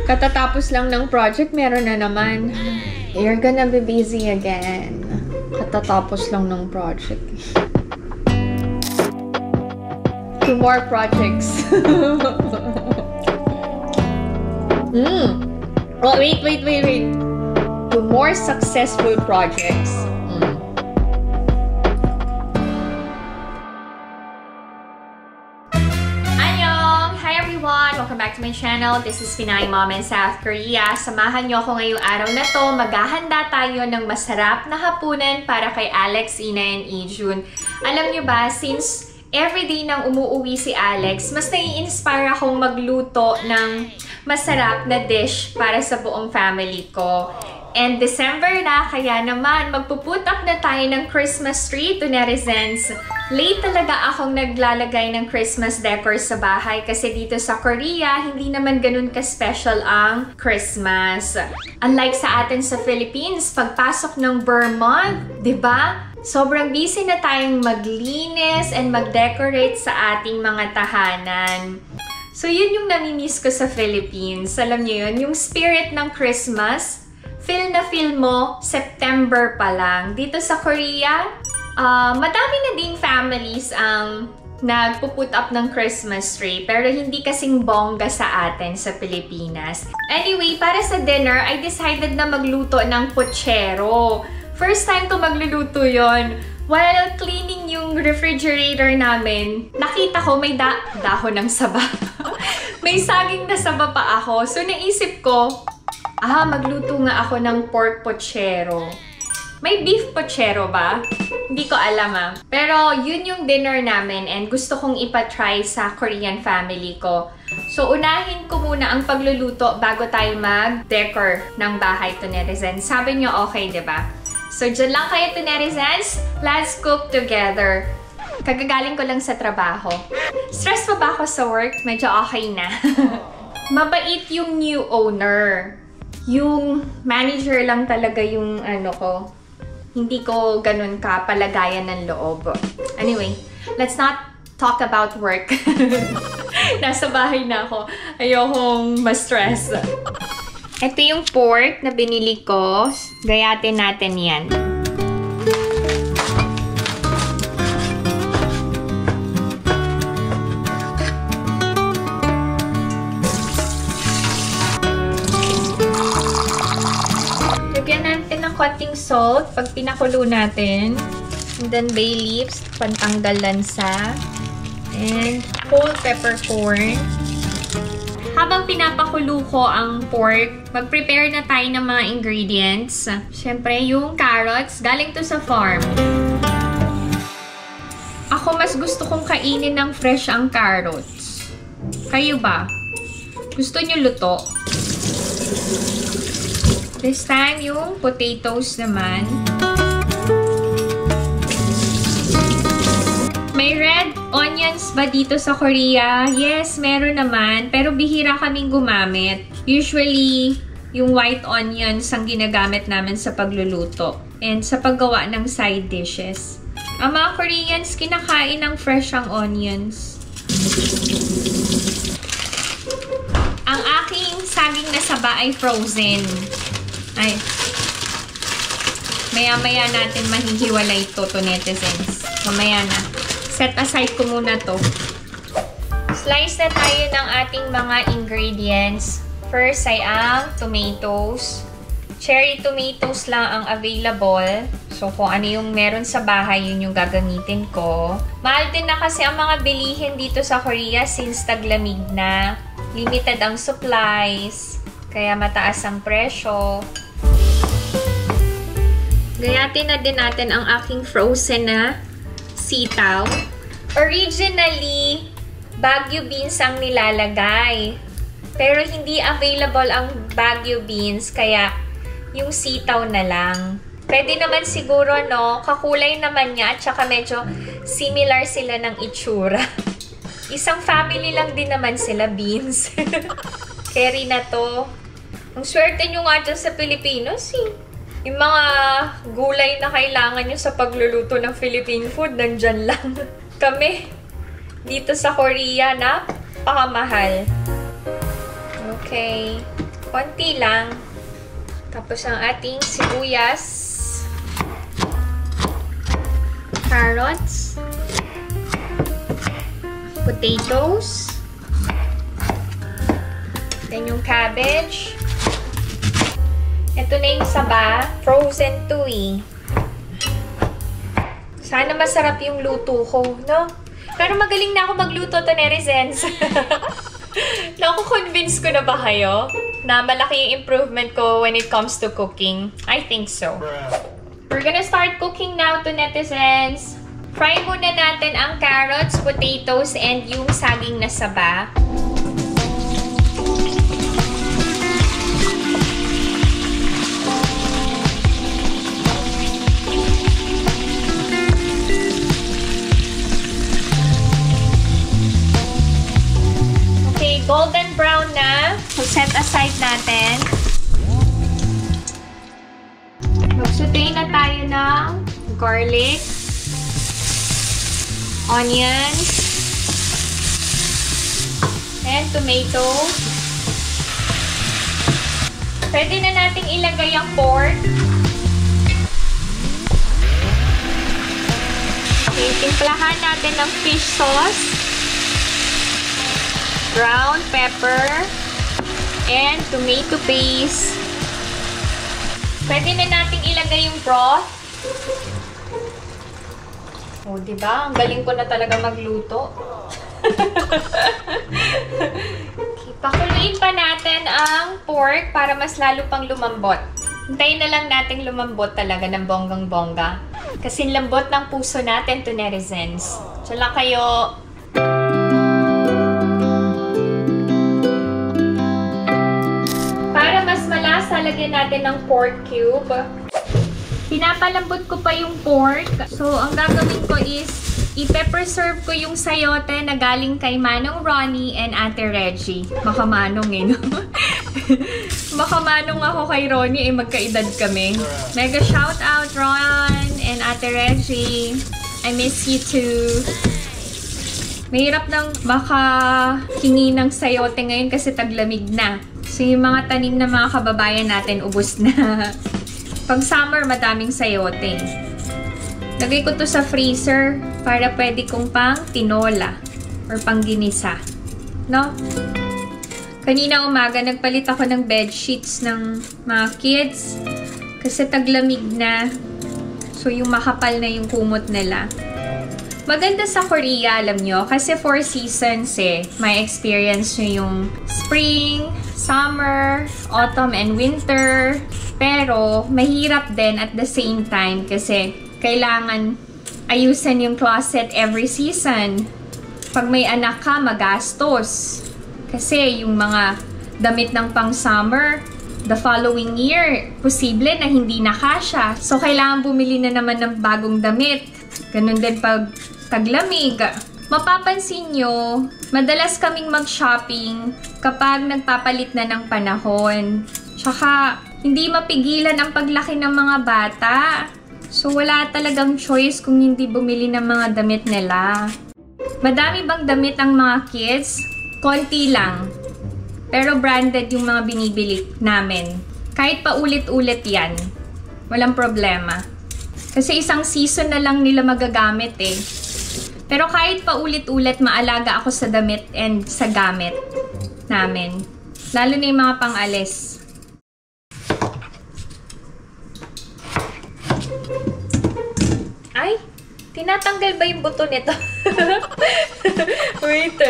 Katatapos lang ng project, meron na naman. You're gonna be busy again. Katatapos lang ng project. 2 more projects. Oh, wait. 2 more successful projects. Welcome back to my channel. This is Pinay Mom in South Korea. Samahan niyo ako ngayong araw na to. Maghahanda tayo ng masarap na hapunan para kay Alex, Ina, and Ijun. Alam niyo ba, since everyday nang umuuwi si Alex, mas nai-inspire akong magluto ng masarap na dish para sa buong family ko. And December na, kaya naman magpuput up na tayo ng Christmas tree to netizens. Late talaga akong naglalagay ng Christmas decor sa bahay kasi dito sa Korea, hindi naman ganun ka-special ang Christmas. Unlike sa atin sa Philippines, pagpasok ng Burr month, diba? Sobrang busy na tayong maglinis and mag-decorate sa ating mga tahanan. So yun yung namimiss ko sa Philippines. Alam niyo yun, yung spirit ng Christmas, feel na feel mo September pa lang. Dito sa Korea, madami na ding families ang nagpuput up ng Christmas tree, pero hindi kasing bongga sa atin sa Pilipinas. Anyway, para sa dinner, I decided na magluto ng puchero. First time ko magluluto yon. While cleaning yung refrigerator namin, nakita ko may dahon ng saba. May saging na saba pa ako. So naisip ko, magluto nga ako ng pork pochero. May beef pochero ba? Hindi ko alam Pero yun yung dinner namin and gusto kong ipatry sa Korean family ko. So unahin ko muna ang pagluluto bago tayo mag-decor ng bahay to netizens. Sabi nyo okay, diba? So dyan lang kayo to netizens. Let's cook together. Kagagaling ko lang sa trabaho. Stress pa ba ako sa work? Medyo okay na. Mabait yung new owner. Yung manager lang talaga yung ko. Hindi ko ganun ka palagayan ng loob. Anyway, let's not talk about work. Nasa bahay na ako. Ayokong ma-stress. Ito yung pork na binili ko. Gayatin natin yan. Konting salt pag pinakulo natin. And then bay leaves, pantanggal lansa. And whole peppercorn. Habang pinapakulo ko ang pork, mag-prepare na tayo ng mga ingredients. Siyempre, yung carrots, galing to sa farm. Ako mas gusto kong kainin ng fresh ang carrots. Kayo ba? Gusto nyo luto? This time, yung potatoes naman. May red onions ba dito sa Korea? Yes, meron naman. Pero bihira kaming gumamit. Usually, yung white onions ang ginagamit namin sa pagluluto. And sa paggawa ng side dishes. Ang mga Koreans, kinakain ng fresh ang onions. Ang aking saging na saba ay frozen. Ay, maya-maya natin mahihiwalay ito to netizens. Mamaya na. Set aside ko muna to. Slice na tayo ng ating mga ingredients. First ay ang tomatoes. Cherry tomatoes lang ang available. So, kung ano yung meron sa bahay, yun yung gagamitin ko. Mahal din na kasi ang mga bilihin dito sa Korea since taglamig na. Limited ang supplies. Kaya mataas ang presyo. Gayatin na din natin ang aking frozen na sitaw. Originally, Baguio beans ang nilalagay. Pero hindi available ang Baguio beans, kaya yung sitaw na lang. Pwede naman siguro, no? Kakulay naman niya at saka medyo similar sila ng itsura. Isang family lang din naman sila, beans. Carry na to. Ang swerte nyo nga dyan sa Pilipinos, yung mga gulay na kailangan nyo sa pagluluto ng Philippine food, nandyan lang. Kami, dito sa Korea, napakamahal. Okay. Konti lang. Tapos ang ating sibuyas, carrots, potatoes, then yung cabbage. Ito na yung saba. Frozen to eh. Sana masarap yung luto ko, no? Pero magaling na ako magluto to, netizens. Naku-convince ko na ba kayo na malaki yung improvement ko when it comes to cooking? I think so. We're gonna start cooking now to, netizens. Fry muna natin ang carrots, potatoes, and yung saging na saba. Golden brown na. So, set aside natin. Mag-saute na tayo ng garlic, onions, and tomato. Pwede na nating ilagay ang pork. Okay, timplahan natin ng fish sauce, brown pepper, and tomato paste. Pwede na nating ilagay yung broth. O, diba? Ang galing ko na talaga magluto. Okay, pakuluin pa natin ang pork para mas lalo pang lumambot. Hintayin na lang natin lumambot talaga ng bonggang-bongga. Kasi lambot ng puso natin to, netizens. Tsala kayo. Lagyan natin ng pork cube. Pinapalambot ko pa yung pork. So, ang gagawin ko is i-pepper-serve ko yung sayote na galing kay Manong Ronnie and Ate Reggie. Makamanong eh, no? Makamanong ako kay Ronnie eh, magkaedad kami. Mega shout out, Ron and Ate Reggie. I miss you too. Mahirap nang makahingi ng sayote ngayon kasi taglamig na. So, yung mga tanim na mga kababayan natin, ubos na. Pag summer, madaming sayote. Lagay ko to sa freezer para pwede kong pang tinola or pang ginisa. No? Kanina umaga, nagpalit ako ng bed sheets ng mga kids kasi taglamig na. So, yung makapal na yung kumot nila. Maganda sa Korea, alam nyo, kasi 4 seasons eh. May experience nyo yung spring, summer, autumn, and winter. Pero, mahirap din at the same time kasi kailangan ayusin yung closet every season. Pag may anak ka, magastos. Kasi yung mga damit ng pang-summer, the following year, posible na hindi na kasya. So, kailangan bumili na naman ng bagong damit. Ganun din pag taglamig. Mapapansin nyo, madalas kaming mag-shopping kapag nagpapalit na ng panahon. Tsaka, hindi mapigilan ang paglaki ng mga bata. So, wala talagang choice kung hindi bumili ng mga damit nila. Madami bang damit ang mga kids? Konti lang. Pero branded yung mga binibili namin. Kahit pa ulit-ulit yan, walang problema. Kasi isang season na lang nila magagamit eh. Pero kahit pa ulit-ulit, maalaga ako sa damit and sa gamit namin. Lalo na yung mga pang-alis. Ay! Tinatanggal ba yung buto nito? Wait.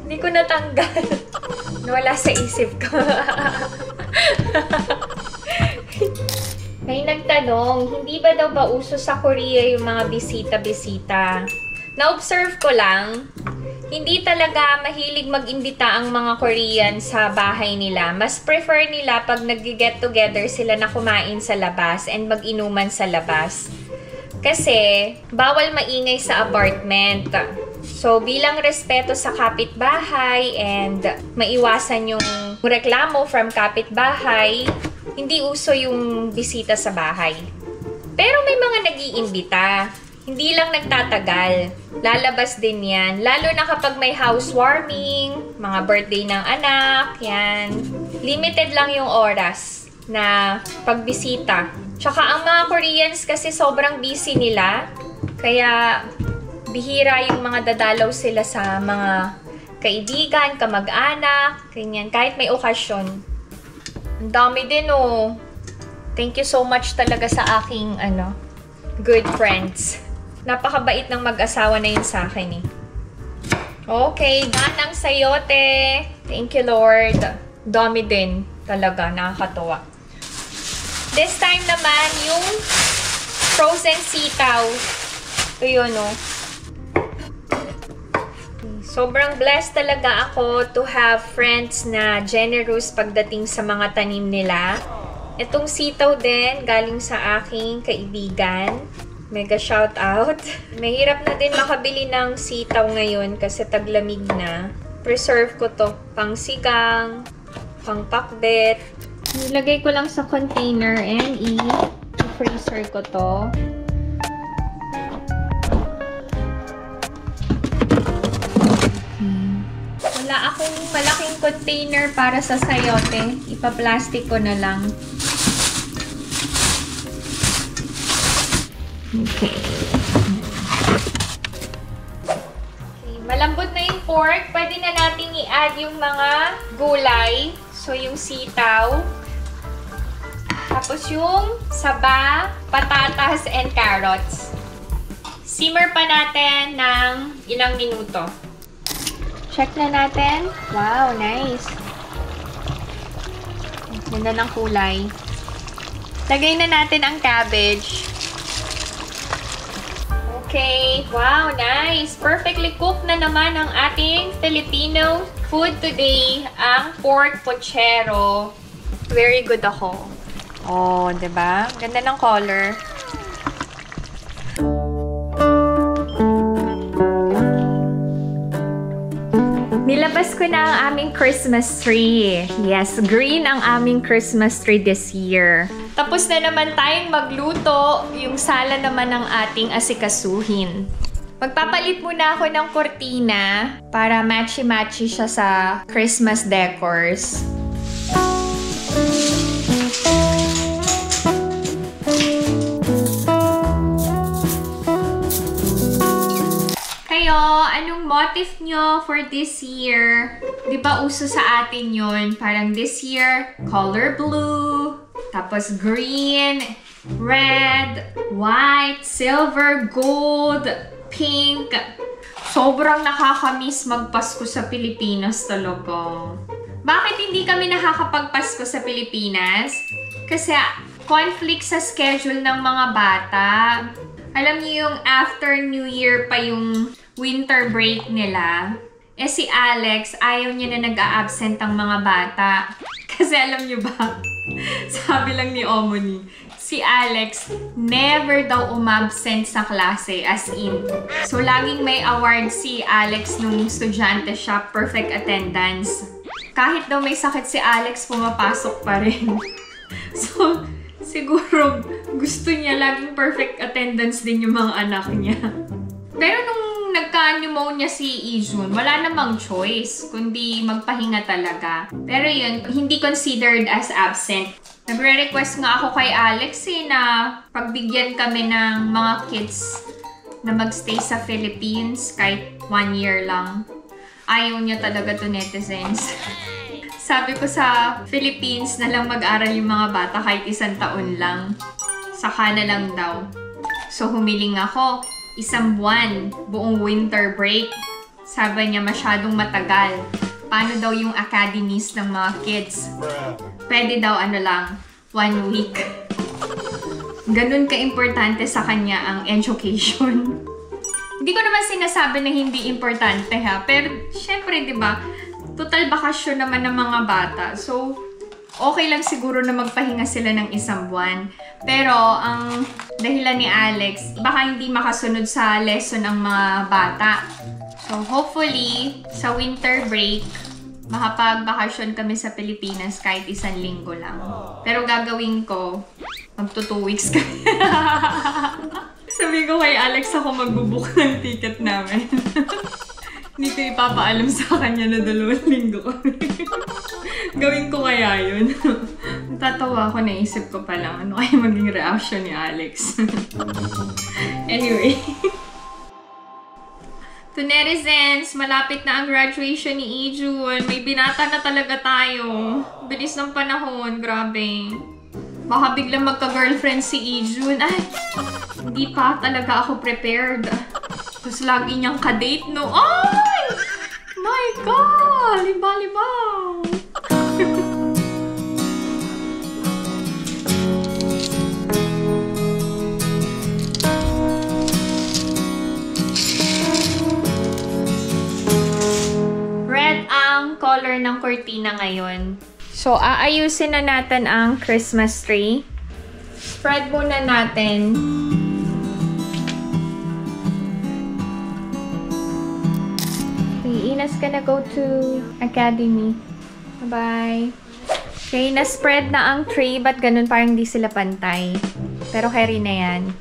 Hindi ko natanggal. Nawala sa isip ko. May nagtanong, hindi ba daw ba uso sa Korea yung mga bisita-bisita? Na-observe ko lang, hindi talaga mahilig mag-imbita ang mga Korean sa bahay nila. Mas prefer nila pag nag-get together sila na kumain sa labas and mag-inuman sa labas. Kasi, bawal maingay sa apartment. So, bilang respeto sa kapitbahay and maiwasan yung reklamo from kapitbahay, hindi uso yung bisita sa bahay. Pero may mga nag-iimbita. Hindi lang nagtatagal. Lalabas din yan. Lalo na kapag may housewarming, mga birthday ng anak, yan. Limited lang yung oras na pagbisita. Tsaka ang mga Koreans kasi sobrang busy nila. Kaya bihira yung mga dadalaw sila sa mga kaibigan, kamag-anak, ganyan. Kahit may okasyon. Ang dami din oh. Thank you so much talaga sa aking good friends. Napakabait ng mag-asawa na yun sa akin eh. Okay, done ang sayote. Thank you, Lord. Dami din. Talaga, nakakatuwa. This time naman, yung frozen sitaw. Ito yun, oh. Sobrang blessed talaga ako to have friends na generous pagdating sa mga tanim nila. Itong sitaw din, galing sa aking kaibigan. Mega shout out. Mahirap na din makabili ng sitaw ngayon kasi taglamig na. Preserve ko to. Pang sigang, pang pakbet. Nilagay ko lang sa container and i-freezer ko to. Wala akong malaking container para sa sayote. Ipa-plastic ko na lang. Okay. Malambot na yung pork. Pwede na natin i-add yung mga gulay. So, yung sitaw. Tapos yung saba, patatas, and carrots. Simmer pa natin ng ilang minuto. Check na natin. Wow, nice. Ganda ng kulay. Lagay na natin ang cabbage. Okay. Wow, nice. Perfectly cooked na naman ang ating Filipino food today, ang pork pochero. Very good ako. Oh, 'di ba? Ganda ng color. Nilabas ko na ang aming Christmas tree. Yes, green ang aming Christmas tree this year. Tapos na naman tayong magluto. Yung sala naman ng ating asikasuhin. Magpapalit muna ako ng kortina para matchy-matchy siya sa Christmas decors. Kayo, anong motif nyo for this year? Di ba uso sa atin yun? Parang this year, color blue, tapos green, red, white, silver, gold, pink. Sobrang nakakamiss magpasko sa Pilipinas talaga. Bakit hindi kami nakakapagpasko sa Pilipinas? Kasi conflict sa schedule ng mga bata. Alam niyo yung after New Year pa yung winter break nila. Eh si Alex, ayaw niya na nag-a-absent ang mga bata. Kasi alam niyo ba, sabi lang ni Omoni, si Alex never daw umabsent sa klase, as in. So laging may award si Alex nung estudyante siya, perfect attendance. Kahit daw may sakit si Alex, pumapasok pa rin. So, siguro gusto niya laging perfect attendance din yung mga anak niya. Pero nung nagka-pneumonia si Ijun, wala namang choice, kundi magpahinga talaga. Pero yun, hindi considered as absent. Nagre-request nga ako kay Alex na pagbigyan kami ng mga kids na magstay sa Philippines kahit 1 year lang. Ayaw niya talaga to netizens. Sabi ko sa Philippines na lang mag-aral yung mga bata kahit 1 taon lang. Saka na lang daw. So humiling ako. 1 buwan, buong winter break. Sabi niya masyadong matagal. Paano daw yung academies ng mga kids? Pwede daw lang, 1 week. Ganun ka-importante sa kanya ang education. Hindi ko naman sinasabi na hindi importante ha. Pero syempre, di ba, total bakasyon naman ng mga bata. So, okay lang siguro na magpahinga sila ng 1 buwan. Pero, ang dahilan ni Alex, baka hindi makasunod sa lesson ang mga bata. So, hopefully, sa winter break, makapagbakasyon kami sa Pilipinas kahit 1 linggo lang. Pero gagawin ko, magto 2 weeks kami. So, Sabi ko kay Alex ako magbubook ng ticket namin. Hindi ko ipapaalam sa kanya na 2 linggo kami. Gawin ko kaya yun. Natatawa ako, naisip ko pa lang ano kaya maging reaction ni Alex. Anyway. To netizens, malapit na ang graduation ni Ijun. May binata na talaga tayo. Bilis ng panahon, grabe. Baka biglang magka-girlfriend si Ijun. Ay, hindi pa talaga ako prepared. Tapos lagi niyang ka-date, no? Ay! My God! Liba-libaw! Red ang color ng cortina ngayon. So, aayusin na natin ang Christmas tree. Spread muna natin. Okay, Ina's gonna go to academy. Bye-bye. Okay, na-spread na ang tray. Ba't ganun? Parang di sila pantay. Pero carry na yan.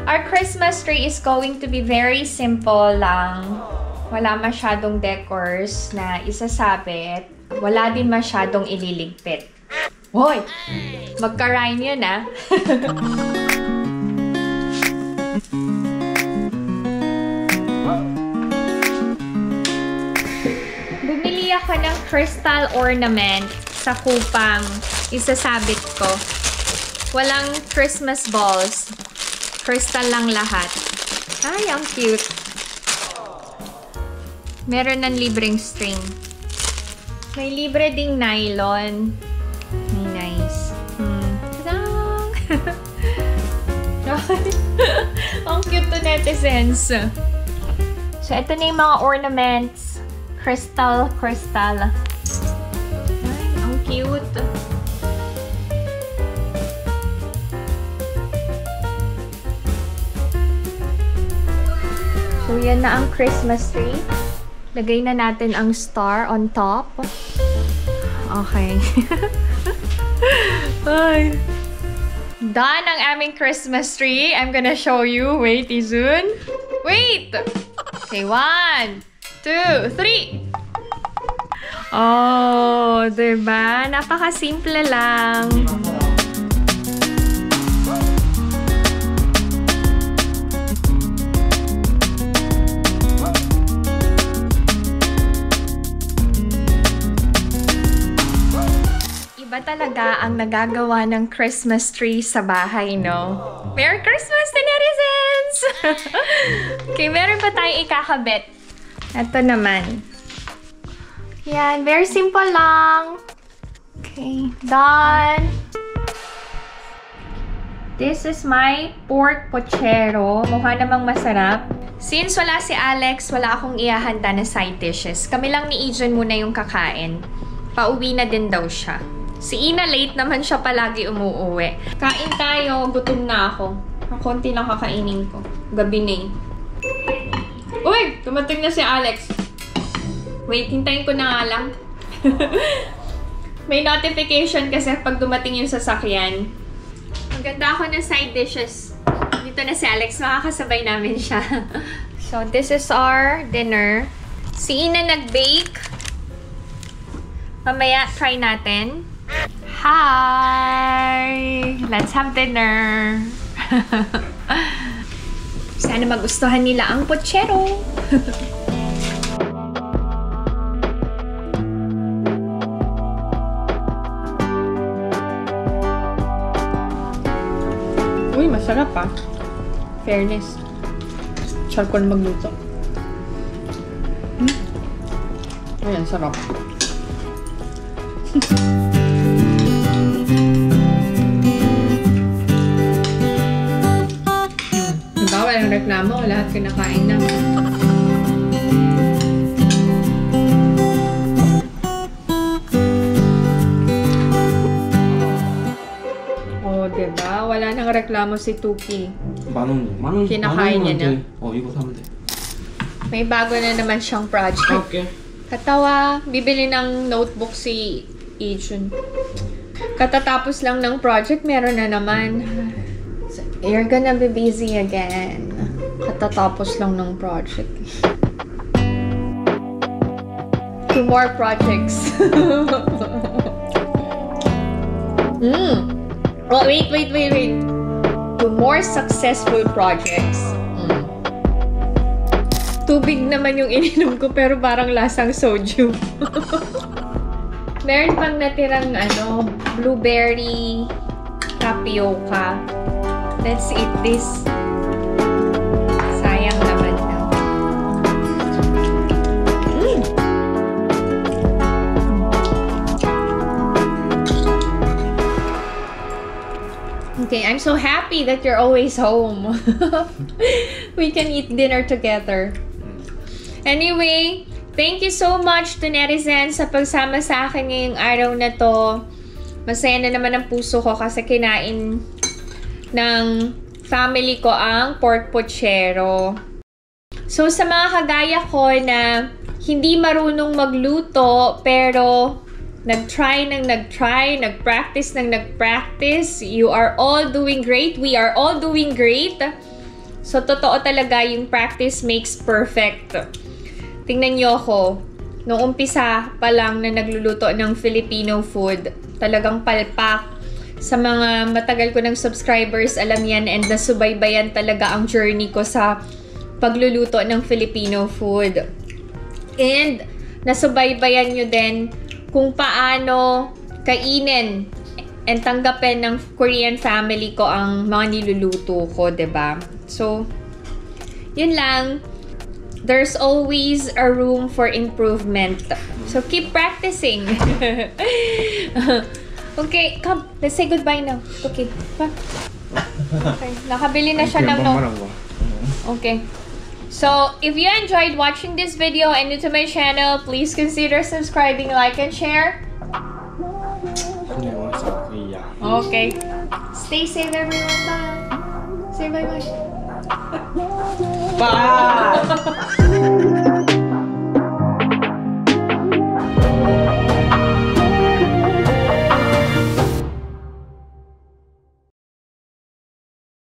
Our Christmas tree is going to be very simple lang. Wala masyadong decors na isasabit. Wala din masyadong ililigpit. Hoy! Magka-rhyme yun, ah. Bumili ako ng crystal ornament sa Kupang. Isasabit ko. Walang Christmas balls. Crystal lang lahat. Ay, ang cute. Meron ng libreng string. May libre ding nylon. Nice. Ta-dang! Ang cute to netizens. So, ito na yung mga ornaments. Crystal. Ay, ang cute. So, yan na ang Christmas tree. Lagay na natin ang star on top. Okay. Ay. Done ang aming Christmas tree. I'm gonna show you. Wait, Izun. Wait! Okay, 1, 2, 3. Oh, diba? Napaka-simple lang. Iba talaga ang nagagawa ng Christmas tree sa bahay, no? Merry Christmas to netizens! Okay, meron pa tayong ikakabit. Ito naman. Yan, very simple lang. Okay, done. This is my pork pochero. Mukha namang masarap. Since wala si Alex, wala akong ihahanda na side dishes. Kami lang ni Ijun muna yung kakain. Pauwi na din daw siya. Si Ina late naman siya palagi umuuwi. Kain tayo, gutom na ako. Konti lang kakainin ko. Gabi na eh. Uy! Dumating na si Alex. Wait, hintayin ko na nga lang. May notification kasi pag dumating yung sasakyan. Maganda ako ng side dishes. Dito na si Alex, makakasabay namin siya. So, this is our dinner. Si Ina nag-bake. Mamaya, try natin. Hi! Let's have dinner! Sana magustuhan nila ang pochero! Uy, masarap ah. Fairness. Charcoal magluto. Ayan, sarap. Walang reklamo, lahat kinakain na. Oh, diba? Wala nang reklamo si Tuki. 만원 kinakain niya na. 이거 사면 돼. May bago na naman siyang project. Okay. Katawa, bibili ng notebook si Ijun. Katatapos lang ng project, meron na naman. You're gonna be busy again. Katatapos lang ng project. 2 more projects. Oh, wait. 2 more successful projects. Tubig naman yung ininom ko pero parang lasang soju. Meron pang natirang blueberry tapioca. Let's eat this. Sayang naman na. Okay, I'm so happy that you're always home. We can eat dinner together. Anyway, thank you so much to netizens sa pagsama sa akin ngayong araw na to. Masaya na naman ang puso ko kasi kinain ng family ko ang pork pochero. So, sa mga kagaya ko na hindi marunong magluto pero nag-try, nag-practice, you are all doing great. We are all doing great. So, totoo talaga yung practice makes perfect. Tingnan nyo ako. Nung umpisa pa lang na nagluluto ng Filipino food, talagang palpak. Sa mga matagal ko ng subscribers, alam yan, and nasubaybayan talaga ang journey ko sa pagluluto ng Filipino food. And nasubaybayan nyo din kung paano kainin and tanggapin ng Korean family ko ang mga niluluto ko, 'di ba? So, yun lang. There's always a room for improvement. So, keep practicing. Okay, come. Let's say goodbye now. Okay. Okay. Nakabili na siya ng Okay. So, if you enjoyed watching this video and new to my channel, please consider subscribing, like, and share. Okay. Stay safe, everyone. Bye. Say bye-bye. Bye!